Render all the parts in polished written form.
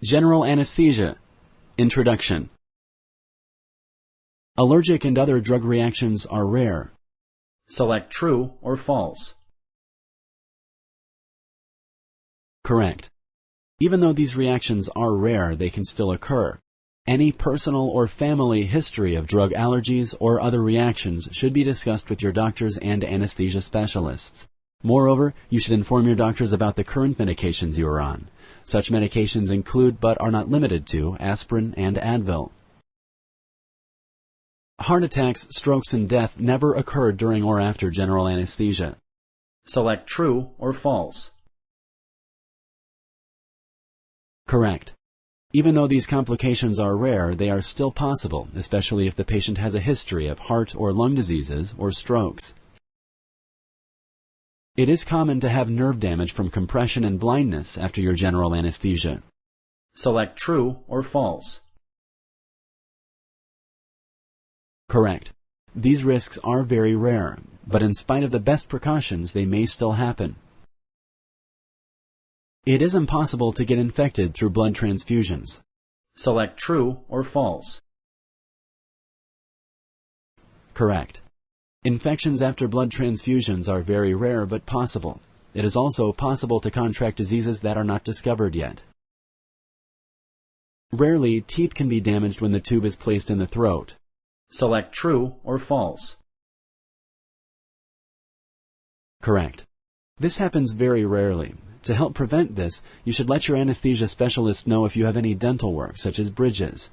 General Anesthesia. Introduction. Allergic and other drug reactions are rare. Select true or false. Correct. Even though these reactions are rare, they can still occur. Any personal or family history of drug allergies or other reactions should be discussed with your doctors and anesthesia specialists. Moreover, you should inform your doctors about the current medications you are on. Such medications include, but are not limited to, aspirin and Advil. Heart attacks, strokes, and death never occurred during or after general anesthesia. Select true or false. Correct. Even though these complications are rare, they are still possible, especially if the patient has a history of heart or lung diseases or strokes. It is common to have nerve damage from compression and blindness after your general anesthesia. Select true or false. Correct. These risks are very rare, but in spite of the best precautions, they may still happen. It is impossible to get infected through blood transfusions. Select true or false. Correct. Infections after blood transfusions are very rare but possible. It is also possible to contract diseases that are not discovered yet. Rarely, teeth can be damaged when the tube is placed in the throat. Select true or false. Correct. This happens very rarely. To help prevent this, you should let your anesthesia specialist know if you have any dental work, such as bridges.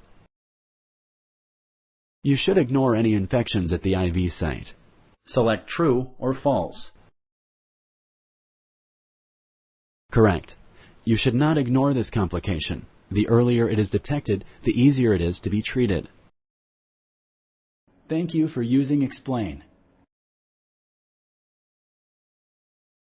You should ignore any infections at the IV site. Select true or false. Correct. You should not ignore this complication. The earlier it is detected, the easier it is to be treated. Thank you for using Explain.